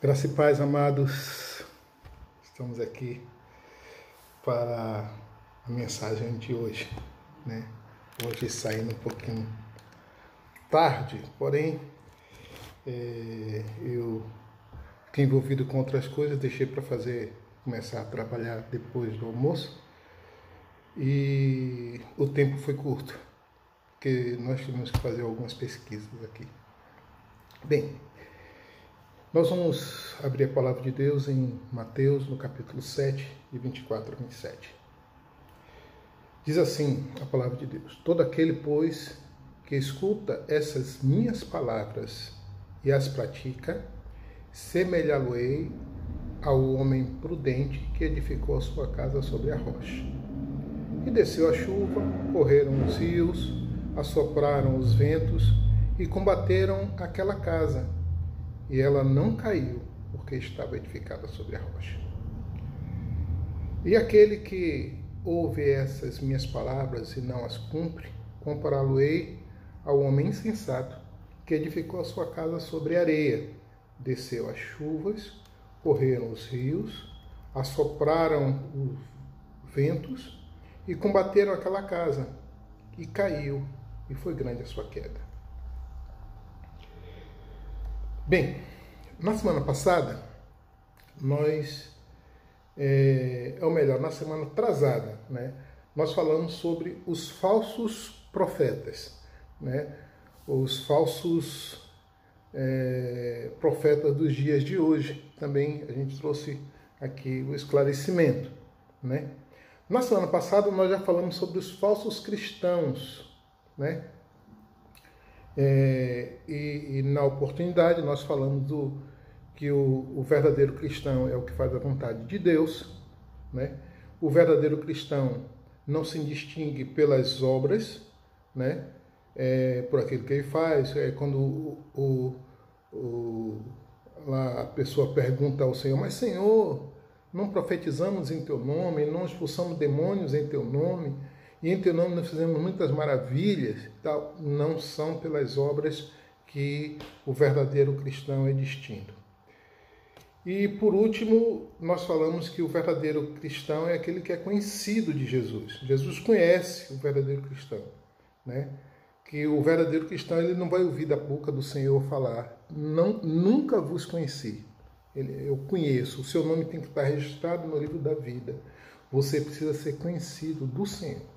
Graça e paz, amados. Estamos aqui para a mensagem de hoje, né? Hoje saindo um pouquinho tarde, porém eu fiquei envolvido com outras coisas, deixei para começar a trabalhar depois do almoço e o tempo foi curto, porque nós tivemos que fazer algumas pesquisas aqui. Bem, nós vamos abrir a palavra de Deus em Mateus, no capítulo 7, de 24 a 27. Diz assim a palavra de Deus: todo aquele, pois, que escuta essas minhas palavras e as pratica, semelhá-lo-ei ao homem prudente que edificou a sua casa sobre a rocha. E desceu a chuva, correram os rios, assopraram os ventos e combateram aquela casa. E ela não caiu, porque estava edificada sobre a rocha. E aquele que ouve essas minhas palavras e não as cumpre, compará-lo-ei ao homem insensato, que edificou a sua casa sobre areia. Desceu as chuvas, correram os rios, assopraram os ventos e combateram aquela casa. E caiu, e foi grande a sua queda. Bem, na semana passada, na semana atrasada, né, nós falamos sobre os falsos profetas, né, os falsos profetas dos dias de hoje. Também a gente trouxe aqui o esclarecimento, né. Na semana passada, nós já falamos sobre os falsos cristãos, né. E na oportunidade nós falamos que o verdadeiro cristão é o que faz a vontade de Deus, né? O verdadeiro cristão não se distingue pelas obras, né? Por aquilo que ele faz. Quando lá a pessoa pergunta ao Senhor: mas Senhor, não profetizamos em teu nome, não expulsamos demônios em teu nome, e em teu nome nós fizemos muitas maravilhas, tal. Não são pelas obras que o verdadeiro cristão é distinto. E por último, nós falamos que o verdadeiro cristão é aquele que é conhecido de Jesus. Jesus conhece o verdadeiro cristão, né? Que o verdadeiro cristão, ele não vai ouvir da boca do Senhor falar: não, nunca vos conheci. Eu conheço, o seu nome tem que estar registrado no livro da vida. Você precisa ser conhecido do Senhor.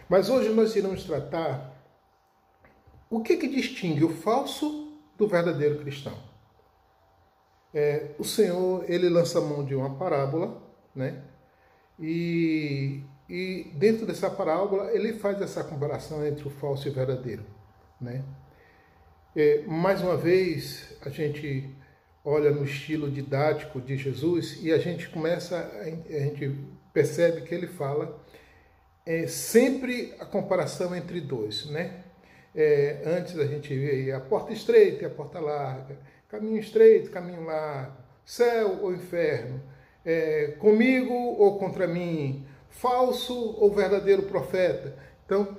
Mas hoje nós iremos tratar o que distingue o falso do verdadeiro cristão. O Senhor, ele lança mão de uma parábola, né? E dentro dessa parábola ele faz essa comparação entre o falso e o verdadeiro, né? Mais uma vez a gente olha no estilo didático de Jesus e a gente percebe que ele fala sempre a comparação entre dois, né? Antes a gente vê a porta estreita e a porta larga, caminho estreito, caminho largo, céu ou inferno, comigo ou contra mim, falso ou verdadeiro profeta. Então,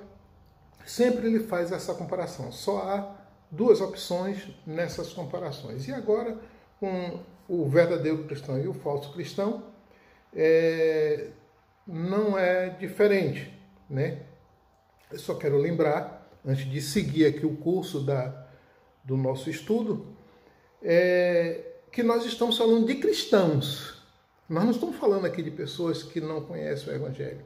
sempre ele faz essa comparação. Só há duas opções nessas comparações. E agora, com o verdadeiro cristão e o falso cristão, não é diferente, né? Eu só quero lembrar, antes de seguir aqui o curso do nosso estudo, que nós estamos falando de cristãos. Nós não estamos falando aqui de pessoas que não conhecem o Evangelho.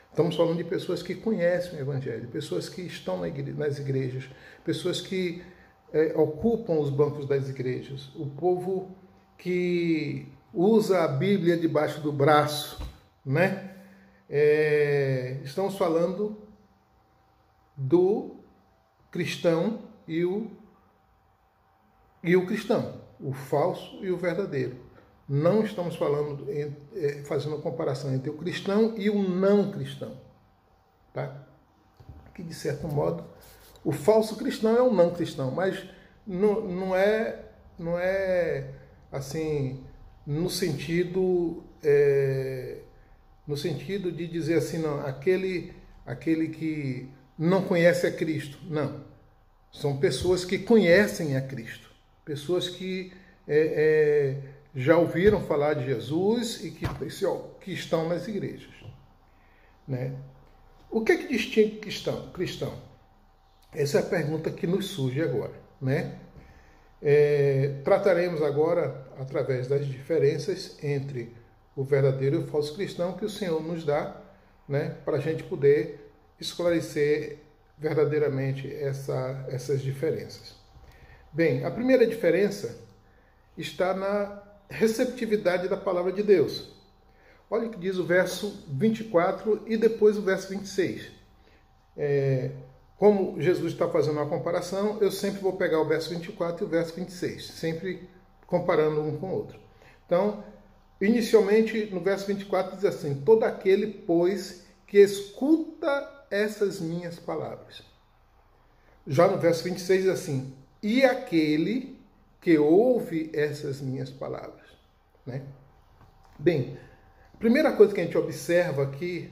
Estamos falando de pessoas que conhecem o Evangelho, pessoas que estão nas igrejas, pessoas que ocupam os bancos das igrejas, o povo que usa a Bíblia debaixo do braço, né? Estamos falando do cristão e o cristão, o falso e o verdadeiro. Não estamos falando, fazendo uma comparação entre o cristão e o não cristão, tá? Que de certo modo o falso cristão é o não cristão, mas não é assim no sentido de dizer assim, não, aquele que não conhece a Cristo. Não. São pessoas que conhecem a Cristo. Pessoas que já ouviram falar de Jesus e que estão nas igrejas, né? O que é que distingue cristão? Essa é a pergunta que nos surge agora, né? Trataremos agora através das diferenças entre o verdadeiro e o falso cristão que o Senhor nos dá, né, para a gente poder esclarecer verdadeiramente essas diferenças. Bem, a primeira diferença está na receptividade da palavra de Deus. Olha o que diz o verso 24 e depois o verso 26. Como Jesus está fazendo uma comparação, eu sempre vou pegar o verso 24 e o verso 26, sempre comparando um com o outro. Então, inicialmente, no verso 24 diz assim: todo aquele, pois, que escuta essas minhas palavras. Já no verso 26 diz assim: e aquele que ouve essas minhas palavras, né? Bem, a primeira coisa que a gente observa aqui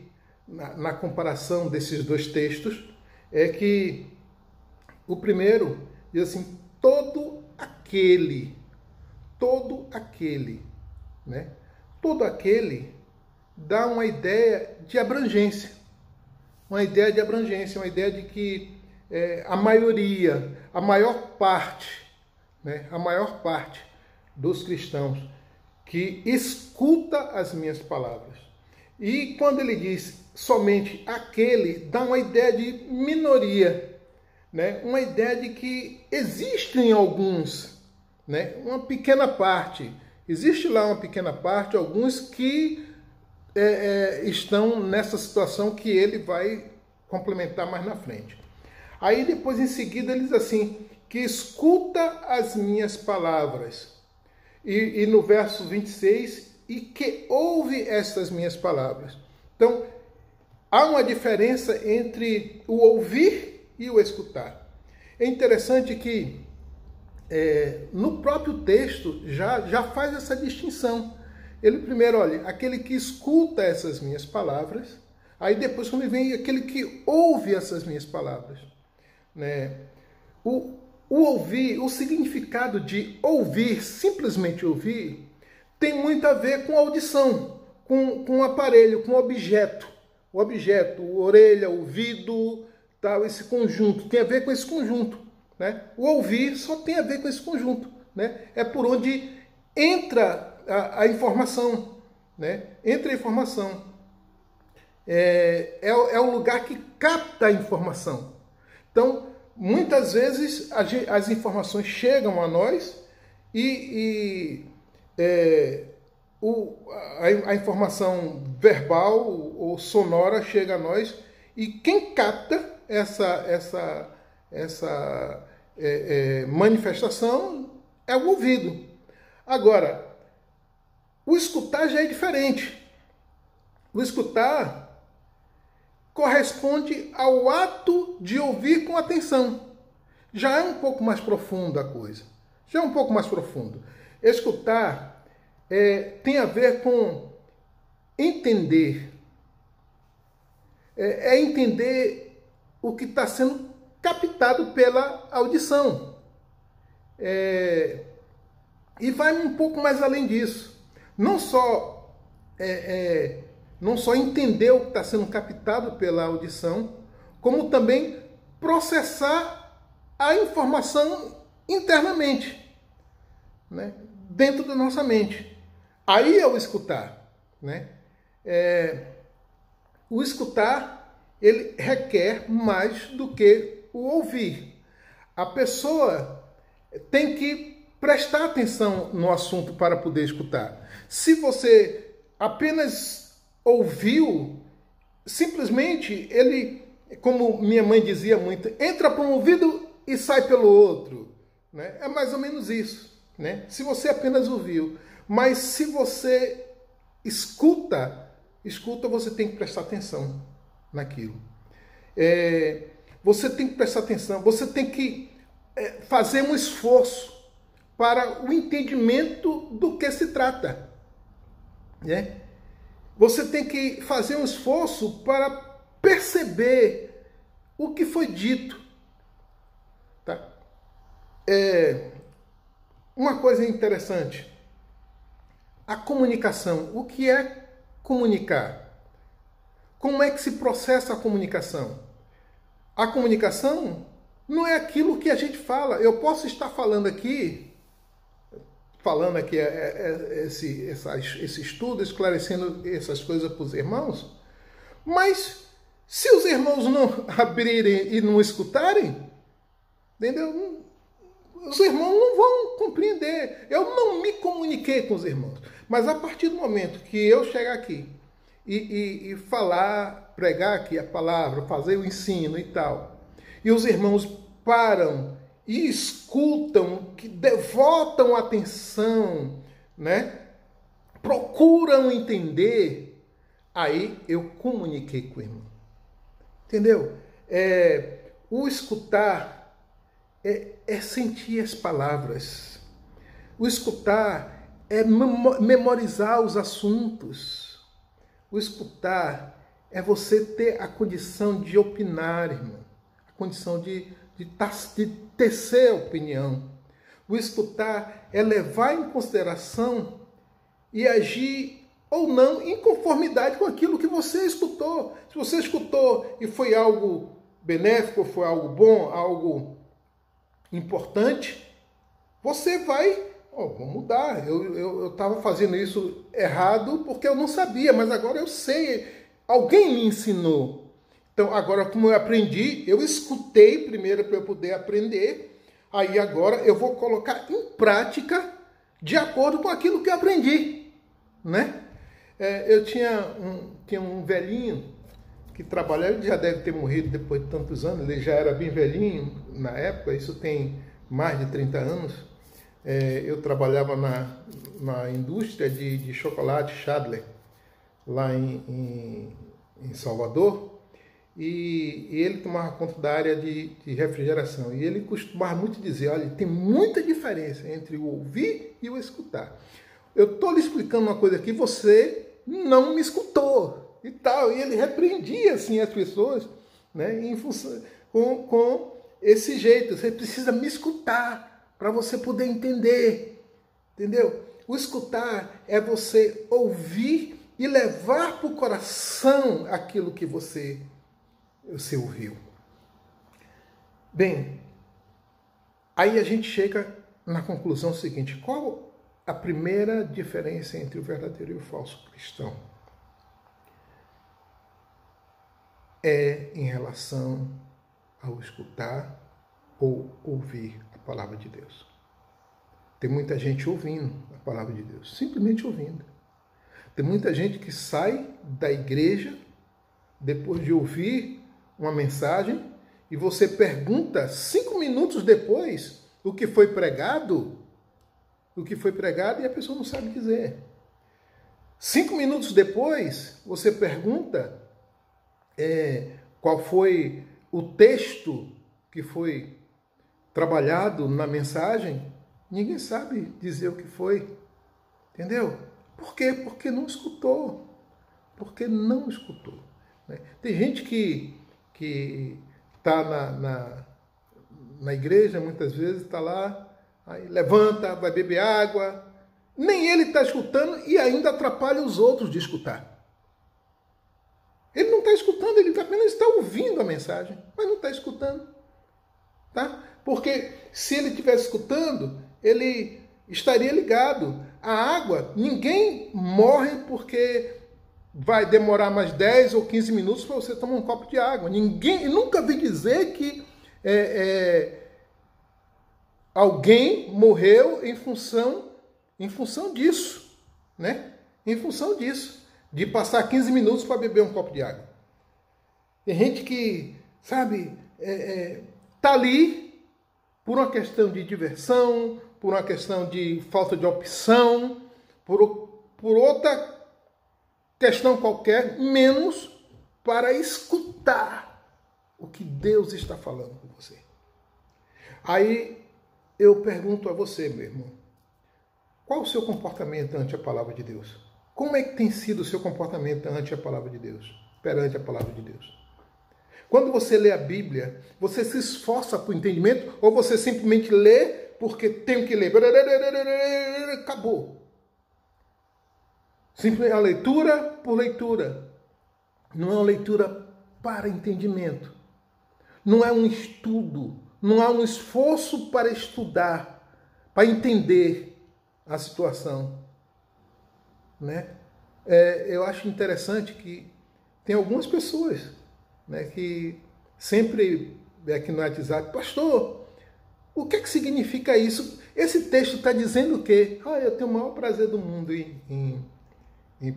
na comparação desses dois textos é que o primeiro diz assim: todo aquele, né? Todo aquele dá uma ideia de abrangência, uma ideia de que a maioria, a maior parte, né? A maior parte dos cristãos que escuta as minhas palavras. E quando ele diz somente aquele, dá uma ideia de minoria, né? Uma ideia de que existem alguns, né? Uma pequena parte. Existe lá uma pequena parte, alguns que estão nessa situação que ele vai complementar mais na frente. Aí depois, em seguida, ele diz assim: que escuta as minhas palavras. E no verso 26, e que ouve estas minhas palavras. Então, há uma diferença entre o ouvir e o escutar. É interessante que no próprio texto já faz essa distinção. Ele primeiro, olha, aquele que escuta essas minhas palavras, aí depois quando vem aquele que ouve essas minhas palavras, né? O ouvir, o significado de ouvir, simplesmente ouvir, tem muito a ver com audição, com o aparelho, com o objeto. O objeto, orelha, ouvido, tal, esse conjunto, tem a ver com esse conjunto, né? O ouvir só tem a ver com esse conjunto, né? É por onde entra a informação, né? Entra a informação. É o lugar que capta a informação. Então, muitas vezes as informações chegam a nós e a informação verbal ou sonora chega a nós, e quem capta essa manifestação é o ouvido. Agora, o escutar já é diferente. O escutar corresponde ao ato de ouvir com atenção. Já é um pouco mais profundo a coisa. Já é um pouco mais profundo. Escutar tem a ver com entender. É entender o que está sendo captado pela audição. E vai um pouco mais além disso. Não só entender o que está sendo captado pela audição, como também processar a informação internamente, né? Dentro da nossa mente. Aí é o escutar, né? O escutar, ele requer mais do que o ouvir. A pessoa tem que prestar atenção no assunto para poder escutar. Se você apenas ouviu, simplesmente ele, como minha mãe dizia muito, entra por um ouvido e sai pelo outro, né? É mais ou menos isso, né? Se você apenas ouviu. Mas se você escuta, você tem que prestar atenção naquilo. Você tem que prestar atenção, você tem que fazer um esforço para o entendimento do que se trata, né? Você tem que fazer um esforço para perceber o que foi dito. Tá? uma coisa interessante. A comunicação. O que é comunicar? Como é que se processa a comunicação? A comunicação não é aquilo que a gente fala. Eu posso estar falando aqui esse estudo, esclarecendo essas coisas para os irmãos, mas se os irmãos não abrirem e não escutarem, entendeu? Os irmãos não vão compreender. Eu não me comuniquei com os irmãos. Mas a partir do momento que eu chegar aqui e falar, pregar aqui a palavra, fazer o ensino e tal, e os irmãos param e escutam, que devotam atenção, né? Procuram entender, aí eu comuniquei com o irmão. Entendeu? O escutar é sentir as palavras. O escutar é memorizar os assuntos. O escutar é você ter a condição de opinar, irmão. A condição de tecer opinião. O escutar é levar em consideração e agir ou não em conformidade com aquilo que você escutou. Se você escutou e foi algo benéfico, foi algo bom, algo importante, você vai, vou mudar. Eu estava fazendo isso errado porque eu não sabia, mas agora eu sei. Alguém me ensinou. Então, agora, como eu aprendi, eu escutei primeiro para eu poder aprender. Aí, agora, eu vou colocar em prática de acordo com aquilo que eu aprendi, né? Eu tinha um velhinho que trabalhava, ele já deve ter morrido depois de tantos anos, ele já era bem velhinho na época, isso tem mais de 30 anos. Eu trabalhava na indústria de chocolate Chadler, lá em Salvador, e ele tomava conta da área de refrigeração. E ele costumava muito dizer, olha, tem muita diferença entre o ouvir e o escutar. Eu estou lhe explicando uma coisa aqui, você não me escutou e tal. E ele repreendia assim as pessoas, né, em função, com esse jeito. Você precisa me escutar para você poder entender, entendeu? O escutar é você ouvir e levar para o coração aquilo que você ouviu. Bem, aí a gente chega na conclusão seguinte: qual a primeira diferença entre o verdadeiro e o falso cristão? É em relação ao escutar ou ouvir a palavra de Deus. Tem muita gente ouvindo a palavra de Deus, simplesmente ouvindo. Tem muita gente que sai da igreja depois de ouvir uma mensagem e você pergunta 5 minutos depois o que foi pregado e a pessoa não sabe dizer. 5 minutos depois você pergunta qual foi o texto que foi trabalhado na mensagem, ninguém sabe dizer o que foi, entendeu? Por quê? Porque não escutou. Porque não escutou. Né? Tem gente que está na igreja, muitas vezes, está lá, aí levanta, vai beber água, nem ele está escutando e ainda atrapalha os outros de escutar. Ele não está escutando, ele apenas está ouvindo a mensagem, mas não está escutando. Tá? Porque se ele estivesse escutando, ele estaria ligado. A água, ninguém morre porque vai demorar mais 10 ou 15 minutos para você tomar um copo de água. Ninguém, nunca vi dizer que alguém morreu em função disso, né? Em função disso, de passar 15 minutos para beber um copo de água. Tem gente que, sabe, tá ali por uma questão de diversão, por uma questão de falta de opção, por outra questão qualquer, menos para escutar o que Deus está falando com você. Aí eu pergunto a você, meu irmão, qual o seu comportamento ante a palavra de Deus? Como é que tem sido o seu comportamento ante a palavra de Deus? Perante a palavra de Deus? Quando você lê a Bíblia, você se esforça para o entendimento ou você simplesmente lê porque tenho que ler. Acabou. Simplesmente a leitura por leitura. Não é uma leitura para entendimento. Não é um estudo. Não há um esforço para estudar, para entender a situação. Né? Eu acho interessante que tem algumas pessoas, né, que sempre aqui no WhatsApp, pastor, o que é que significa isso? Esse texto está dizendo o quê? Eu tenho o maior prazer do mundo em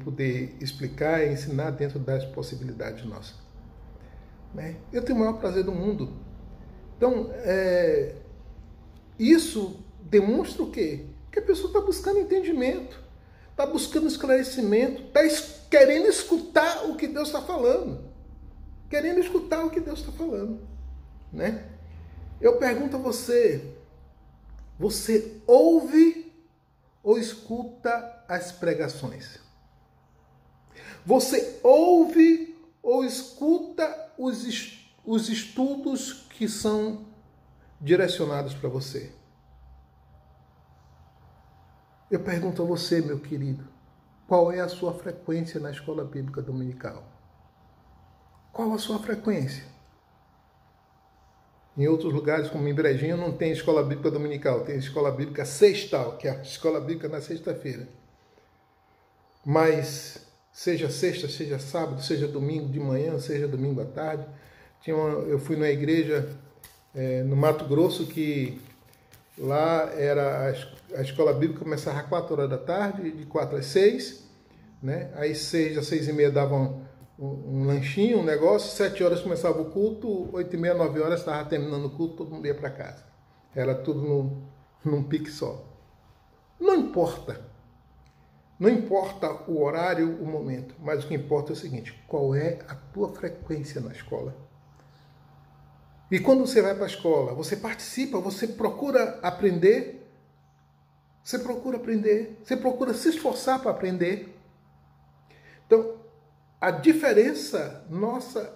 poder explicar e ensinar dentro das possibilidades nossas. Né? Eu tenho o maior prazer do mundo. Então, isso demonstra o quê? Que a pessoa está buscando entendimento, está buscando esclarecimento, está querendo escutar o que Deus está falando. Querendo escutar o que Deus está falando. Né? Eu pergunto a você, você ouve ou escuta as pregações? Você ouve ou escuta os estudos que são direcionados para você? Eu pergunto a você, meu querido, qual é a sua frequência na escola bíblica dominical? Qual a sua frequência? Em outros lugares, como em Brejinho, não tem escola bíblica dominical, tem escola bíblica sextal, que é a escola bíblica na sexta-feira. Mas, seja sexta, seja sábado, seja domingo de manhã, seja domingo à tarde, eu fui numa igreja no Mato Grosso que lá era a escola bíblica começava às 4 horas da tarde, de 4 às 6, né? Aí 6 às 6h30 davam um lanchinho, um negócio, 7 horas começava o culto, 8h30, 9 horas estava terminando o culto, todo mundo ia para casa. Era tudo num pique só. Não importa. Não importa o horário, o momento, mas o que importa é o seguinte, qual é a tua frequência na escola? E quando você vai para a escola, você participa, você procura aprender, você procura se esforçar para aprender. Então, a diferença nossa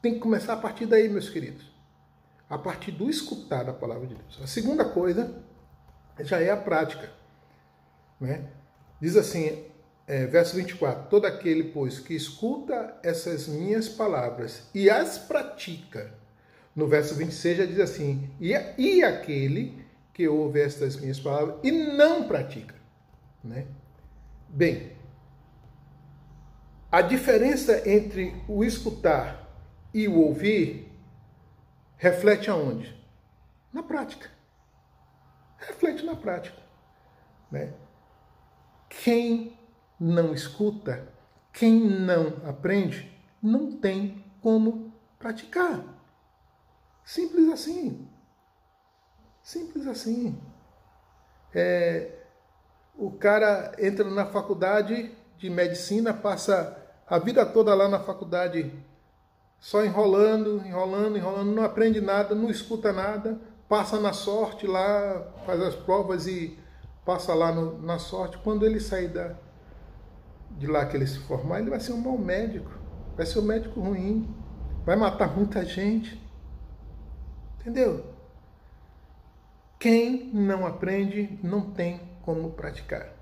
tem que começar a partir daí, meus queridos. A partir do escutar da palavra de Deus. A segunda coisa já é a prática. Né? Diz assim, verso 24, todo aquele, pois, que escuta essas minhas palavras e as pratica. No verso 26 já diz assim, e aquele que ouve estas minhas palavras e não pratica. Né? Bem, a diferença entre o escutar e o ouvir reflete aonde? Na prática. Reflete na prática. Né? Quem não escuta, quem não aprende, não tem como praticar. Simples assim. Simples assim. O cara entra na faculdade de medicina, passa a vida toda lá na faculdade só enrolando, não aprende nada, não escuta nada, passa na sorte lá, faz as provas e passa lá na sorte. Quando ele sair de lá que ele se formar, ele vai ser um mau médico, vai ser um médico ruim, vai matar muita gente. Entendeu? Quem não aprende não tem como praticar.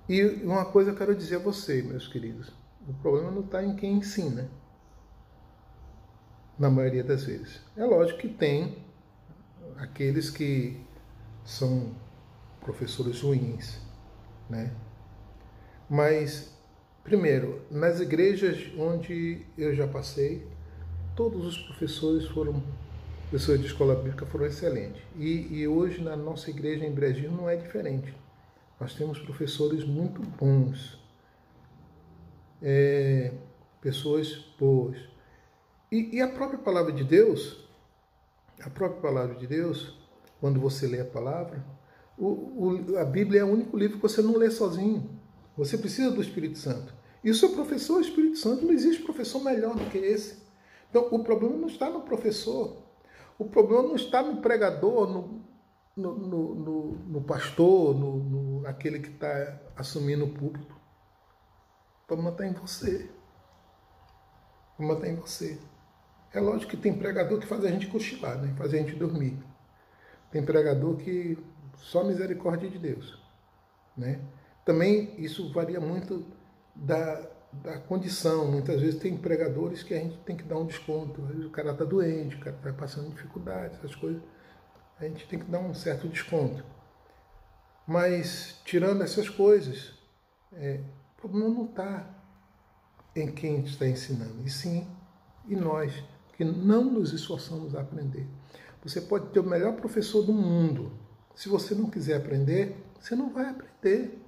E uma coisa eu quero dizer a você, meus queridos. O problema não está em quem ensina. Na maioria das vezes. É lógico que tem aqueles que são professores ruins, né? Mas, primeiro, nas igrejas onde eu já passei, todos os professores de escola bíblica foram excelentes. E hoje na nossa igreja em Brejinho não é diferente. Nós temos professores muito bons, pessoas boas. E a própria palavra de Deus, quando você lê a palavra, a Bíblia é o único livro que você não lê sozinho. Você precisa do Espírito Santo. E o seu professor é o Espírito Santo. Não existe professor melhor do que esse. Então, o problema não está no professor. O problema não está no pregador, no pastor, naquele que está assumindo o púlpito. O problema está em você. O problema está em você. É lógico que tem pregador que faz a gente cochilar, né? Faz a gente dormir. Tem pregador que só misericórdia de Deus, né? Também isso varia muito da condição. Muitas vezes tem pregadores que a gente tem que dar um desconto. Às vezes o cara está doente, o cara está passando dificuldades, essas coisas. A gente tem que dar um certo desconto. Mas, tirando essas coisas, o problema não está em quem está ensinando, e sim em nós, que não nos esforçamos a aprender. Você pode ter o melhor professor do mundo. Se você não quiser aprender, você não vai aprender.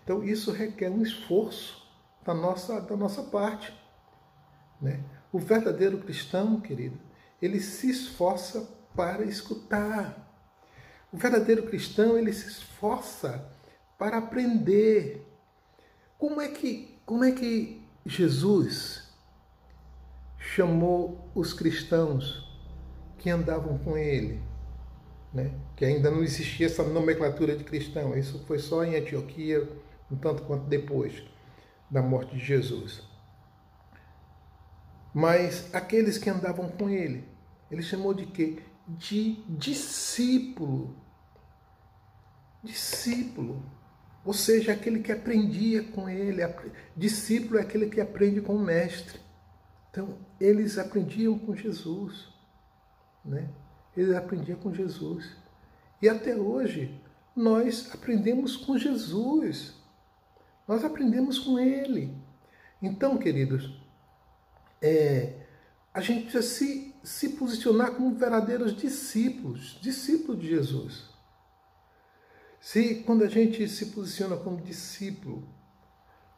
Então, isso requer um esforço da nossa parte, né? O verdadeiro cristão, querido, ele se esforça para escutar. O verdadeiro cristão, ele se esforça para aprender. Como é que Jesus chamou os cristãos que andavam com ele, né? Que ainda não existia essa nomenclatura de cristão. Isso foi só em Antioquia, um tanto quanto depois da morte de Jesus. Mas aqueles que andavam com ele, ele chamou de quê? De discípulo. Discípulo. Ou seja, aquele que aprendia com ele. Discípulo é aquele que aprende com o mestre. Então, eles aprendiam com Jesus, né? Eles aprendiam com Jesus. E até hoje, nós aprendemos com Jesus. Nós aprendemos com ele. Então, queridos, a gente precisa se posicionar como verdadeiros discípulos de Jesus. Quando a gente se posiciona como discípulo,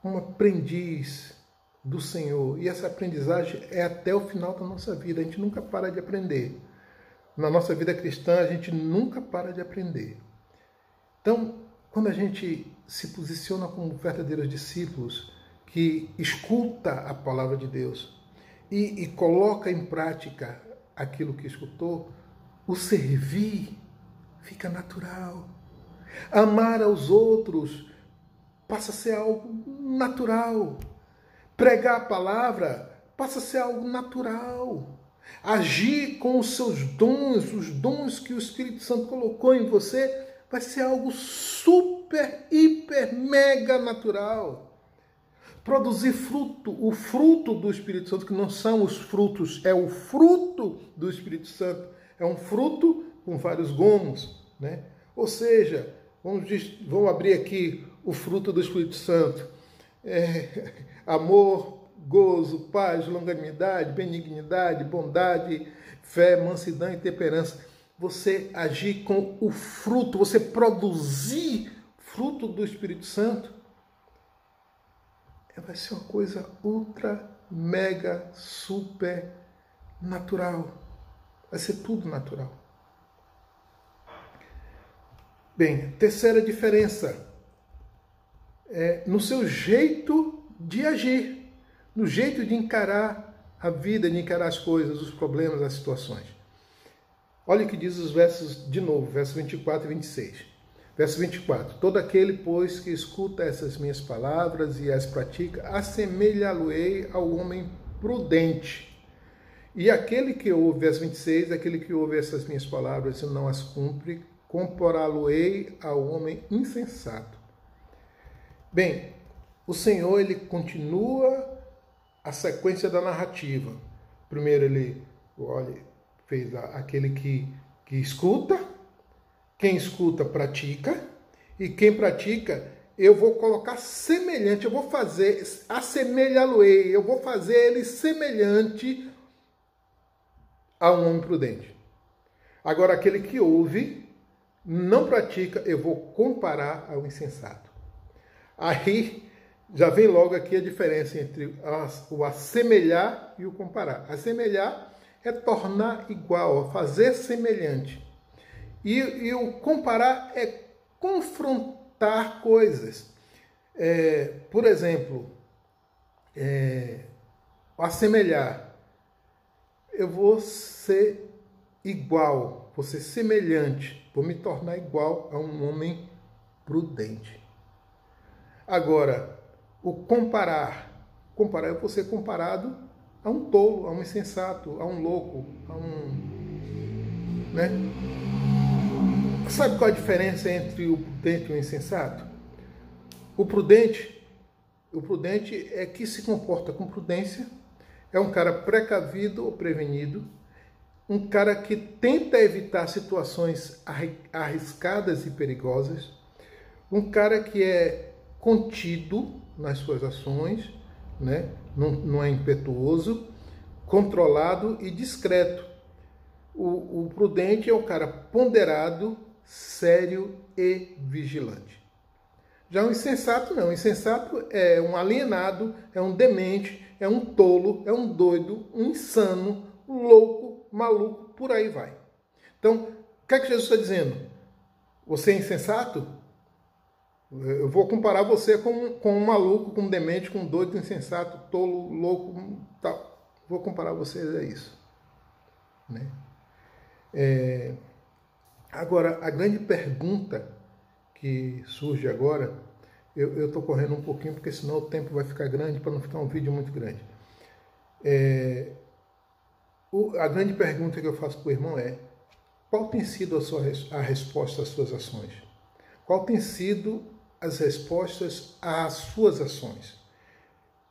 como aprendiz do Senhor, e essa aprendizagem é até o final da nossa vida, a gente nunca para de aprender. Na nossa vida cristã, a gente nunca para de aprender. Então, quando a gente se posiciona como verdadeiros discípulos, que escuta a palavra de Deus e coloca em prática aquilo que escutou, o servir fica natural. Amar aos outros passa a ser algo natural. Pregar a palavra passa a ser algo natural. Agir com os seus dons, os dons que o Espírito Santo colocou em você, vai ser algo super, hiper, mega natural. Produzir fruto, o fruto do Espírito Santo, que não são os frutos, é o fruto do Espírito Santo. É um fruto com vários gomos, né? Ou seja, vamos abrir aqui o fruto do Espírito Santo. Amor, gozo, paz, longanimidade, benignidade, bondade, fé, mansidão e temperança. Você agir com o fruto, você produzir fruto do Espírito Santo, vai ser uma coisa ultra, mega, super natural. Vai ser tudo natural. Bem, terceira diferença é no seu jeito de agir, no jeito de encarar a vida, de encarar as coisas, os problemas, as situações. Olha o que diz os versos de novo, versos 24 e 26. Verso 24. Todo aquele, pois, que escuta essas minhas palavras e as pratica, assemelhá-lo-ei ao homem prudente. E aquele que ouve, verso 26, aquele que ouve essas minhas palavras e não as cumpre, compará-lo-ei ao homem insensato. Bem, o Senhor, ele continua a sequência da narrativa. Primeiro ele, fez aquele que escuta, quem escuta pratica, e quem pratica, eu vou colocar semelhante, eu vou fazer, assemelhá-lo-ei, eu vou fazer ele semelhante a um homem prudente. Agora, aquele que ouve, não pratica, eu vou comparar ao insensato. Aí já vem logo aqui a diferença entre o assemelhar e o comparar. Assemelhar é tornar igual, fazer semelhante. E o comparar é confrontar coisas. Por exemplo, assemelhar. Eu vou ser igual, vou ser semelhante, vou me tornar igual a um homem prudente. Agora, o comparar. Comparar, eu vou ser comparado a um tolo, a um insensato, a um louco, a um... né? Sabe qual a diferença entre o prudente e o insensato? O prudente é que se comporta com prudência, é um cara precavido ou prevenido, um cara que tenta evitar situações arriscadas e perigosas, um cara que é contido nas suas ações, né? Não é impetuoso, controlado e discreto. O prudente é um cara ponderado, sério e vigilante. Já o insensato não. O insensato é um alienado, é um demente, é um tolo, é um doido, um insano, um louco, maluco, por aí vai. Então, o que é que Jesus está dizendo? Você é insensato? Eu vou comparar você com um maluco, com um demente, com um doido, insensato, tolo, louco, tal. Vou comparar vocês a isso. Né? Agora, a grande pergunta que surge agora, eu estou correndo um pouquinho, porque senão o tempo vai ficar grande, para não ficar um vídeo muito grande. A grande pergunta que eu faço para o irmão é: qual tem sido a resposta às suas ações? Qual tem sido as respostas às suas ações?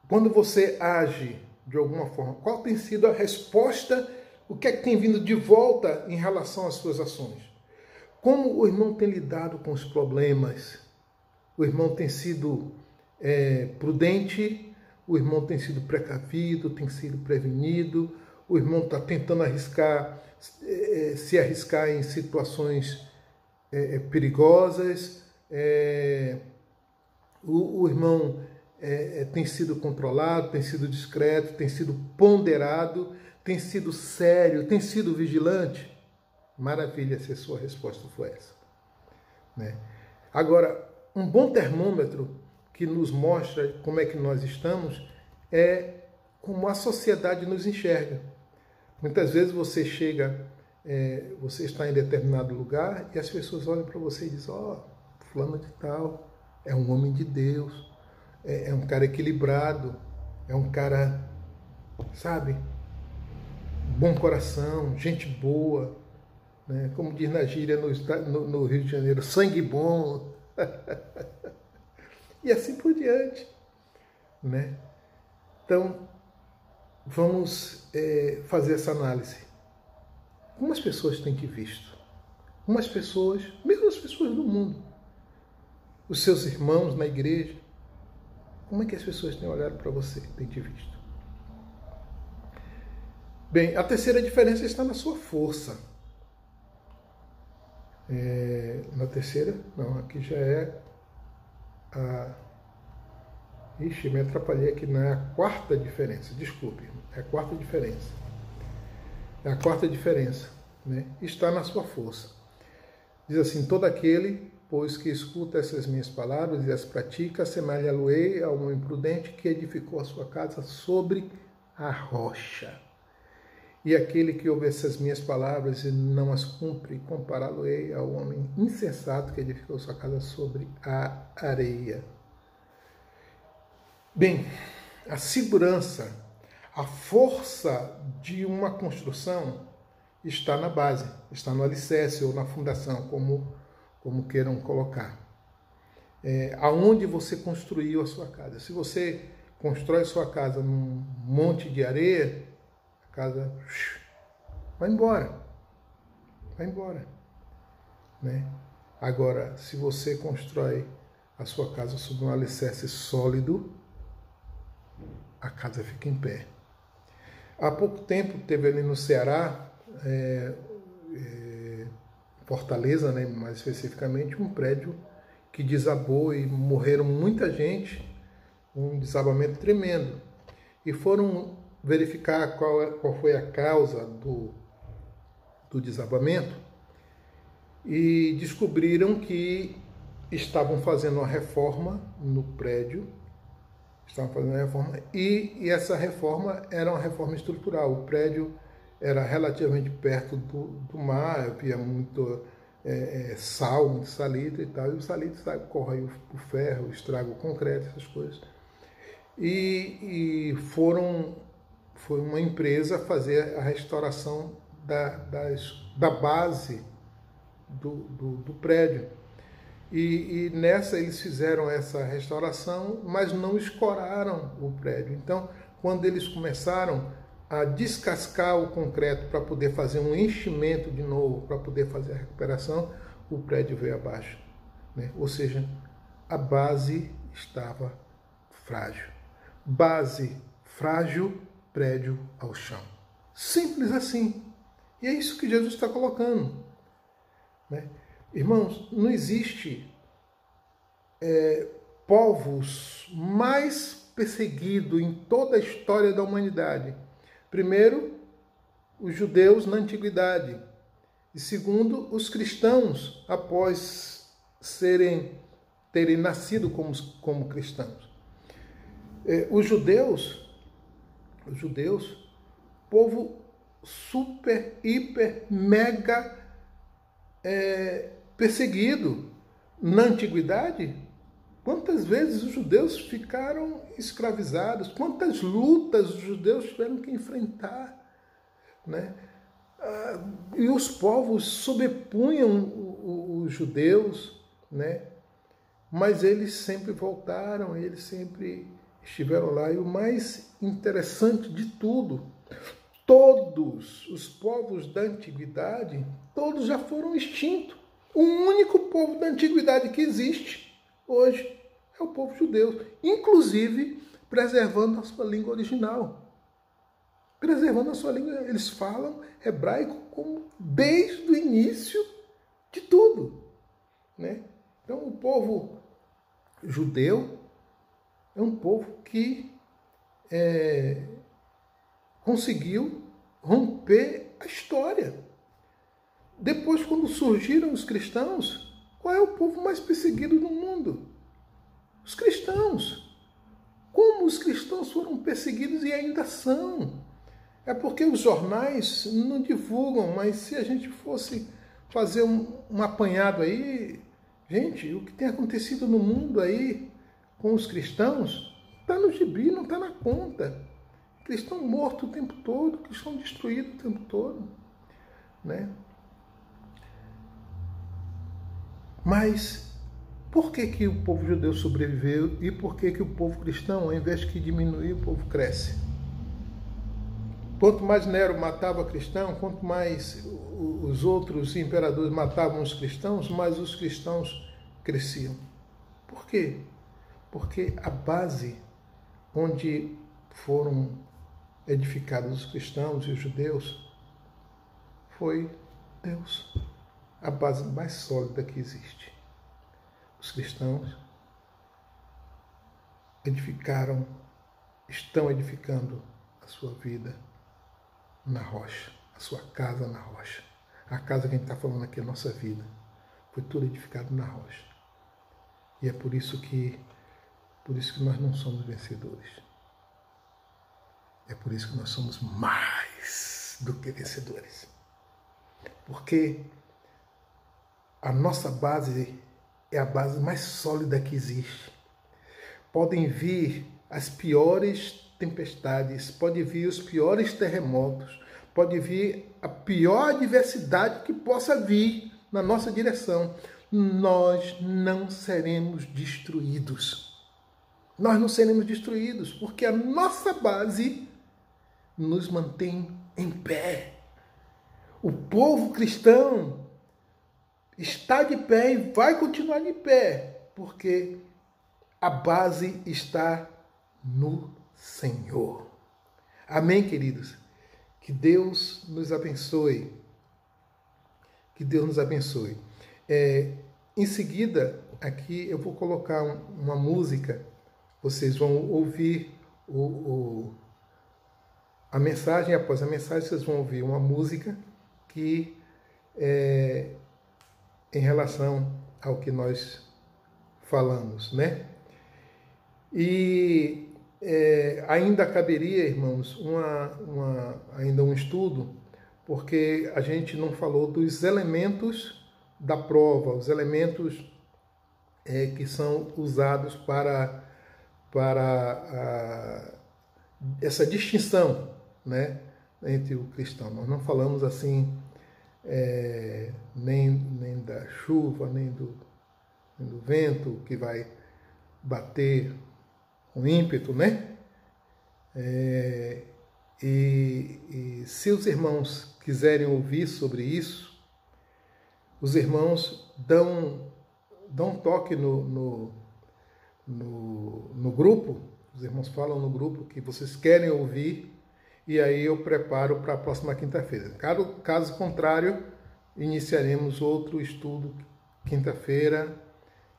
Quando você age de alguma forma, qual tem sido a resposta? O que é que tem vindo de volta em relação às suas ações? Como o irmão tem lidado com os problemas? O irmão tem sido prudente? O irmão tem sido precavido? Tem sido prevenido? O irmão está tentando se arriscar em situações perigosas? O irmão tem sido controlado, tem sido discreto, tem sido ponderado, tem sido sério, tem sido vigilante? Maravilha se a sua resposta for essa. Né? Agora, um bom termômetro que nos mostra como é que nós estamos é como a sociedade nos enxerga. Muitas vezes você chega, você está em determinado lugar e as pessoas olham para você e dizem: ó, fulano de tal é um homem de Deus, é um cara equilibrado, é um cara, sabe, bom coração, gente boa, né? Como diz na gíria no Rio de Janeiro, sangue bom, e assim por diante, né? Então, vamos fazer essa análise. Como as pessoas têm te visto? Como as pessoas, mesmo as pessoas do mundo, os seus irmãos na igreja, como é que as pessoas têm olhado para você, têm te visto? Bem, a terceira diferença está na sua força. Na terceira, não, aqui já é a... Ixi, me atrapalhei aqui, não é a quarta diferença, desculpe, é a quarta diferença. É a quarta diferença, né? Está na sua força. Diz assim: todo aquele, pois, que escuta essas minhas palavras e as pratica, assemelha-lo-ei a um imprudente que edificou a sua casa sobre a rocha. E aquele que ouve essas minhas palavras e não as cumpre, compará-lo-ei ao homem insensato que edificou sua casa sobre a areia. Bem, a segurança, a força de uma construção está na base, está no alicerce ou na fundação, como queiram colocar. Aonde você construiu a sua casa. Se você constrói sua casa num monte de areia, a casa vai embora. Vai embora. Né? Agora, se você constrói a sua casa sobre um alicerce sólido, a casa fica em pé. Há pouco tempo teve ali no Ceará, Fortaleza, né, mais especificamente, um prédio que desabou e morreram muita gente, um desabamento tremendo. E foram verificar qual foi a causa do desabamento e descobriram que estavam fazendo uma reforma no prédio, e essa reforma era uma reforma estrutural. O prédio era relativamente perto do mar, havia muito sal, muito salitre e tal, e o salitre corrói o ferro, estraga o concreto, essas coisas. E foi uma empresa fazer a restauração da base do prédio. E nessa eles fizeram essa restauração, mas não escoraram o prédio. Então, quando eles começaram a descascar o concreto para poder fazer um enchimento de novo, para poder fazer a recuperação, o prédio veio abaixo, né? Ou seja, a base estava frágil. Base frágil, prédio ao chão. Simples assim. E é isso que Jesus está colocando, né? Irmãos, não existe povos mais perseguidos em toda a história da humanidade. Primeiro, os judeus na antiguidade. E segundo, os cristãos, após terem nascido como cristãos. Os judeus, povo super, hiper, mega perseguido. Na antiguidade, quantas vezes os judeus ficaram escravizados, quantas lutas os judeus tiveram que enfrentar, né? E os povos sobrepunham os judeus, né? Mas eles sempre voltaram, eles sempre estiveram lá. E o mais interessante de tudo, todos os povos da antiguidade, todos já foram extintos. O único povo da antiguidade que existe hoje é o povo judeu, inclusive preservando a sua língua original. Preservando a sua língua, eles falam hebraico como desde o início de tudo, né? Então, o povo judeu é um povo que conseguiu romper a história. Depois, quando surgiram os cristãos, qual é o povo mais perseguido no mundo? Os cristãos. Como os cristãos foram perseguidos e ainda são? É porque os jornais não divulgam, mas se a gente fosse fazer um apanhado aí, gente, o que tem acontecido no mundo aí com os cristãos, está no gibi, não está na conta. Cristão morto o tempo todo, cristão destruído o tempo todo, né? Mas por que o povo judeu sobreviveu e por que o povo cristão, ao invés de diminuir, o povo cresce? Quanto mais Nero matava cristão, quanto mais os outros imperadores matavam os cristãos, mais os cristãos cresciam. Por quê? Porque a base onde foram edificados os cristãos e os judeus foi Deus. A base mais sólida que existe. Os cristãos estão edificando a sua vida na rocha, a sua casa na rocha. A casa que a gente está falando aqui, a nossa vida, foi tudo edificado na rocha. E é por isso que nós não somos vencedores. É por isso que nós somos mais do que vencedores. Porque a nossa base é a base mais sólida que existe. Podem vir as piores tempestades, pode vir os piores terremotos, pode vir a pior adversidade que possa vir na nossa direção. Nós não seremos destruídos. Nós não seremos destruídos, porque a nossa base nos mantém em pé. O povo cristão está de pé e vai continuar de pé, porque a base está no Senhor. Amém, queridos? Que Deus nos abençoe. Que Deus nos abençoe. Em seguida, aqui eu vou colocar uma música. Vocês vão ouvir a mensagem. Após a mensagem, vocês vão ouvir uma música que é em relação ao que nós falamos, né? E ainda caberia, irmãos, ainda um estudo, porque a gente não falou dos elementos da prova, os elementos que são usados para essa distinção, né, entre o cristão. Nós não falamos assim nem da chuva, nem do vento que vai bater com ímpeto, né? E se os irmãos quiserem ouvir sobre isso, os irmãos dão um toque no grupo, os irmãos falam no grupo que vocês querem ouvir, e aí eu preparo para a próxima quinta-feira. Caso contrário, iniciaremos outro estudo quinta-feira,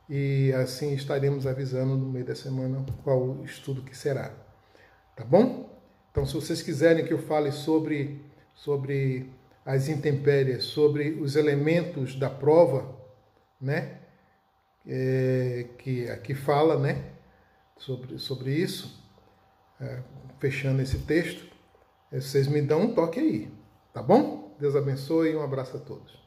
e assim estaremos avisando no meio da semana qual o estudo que será. Tá bom? Então, se vocês quiserem que eu fale sobre as intempéries, sobre os elementos da prova, né? Que aqui fala, né? Sobre isso, fechando esse texto, vocês me dão um toque aí, tá bom? Deus abençoe e um abraço a todos.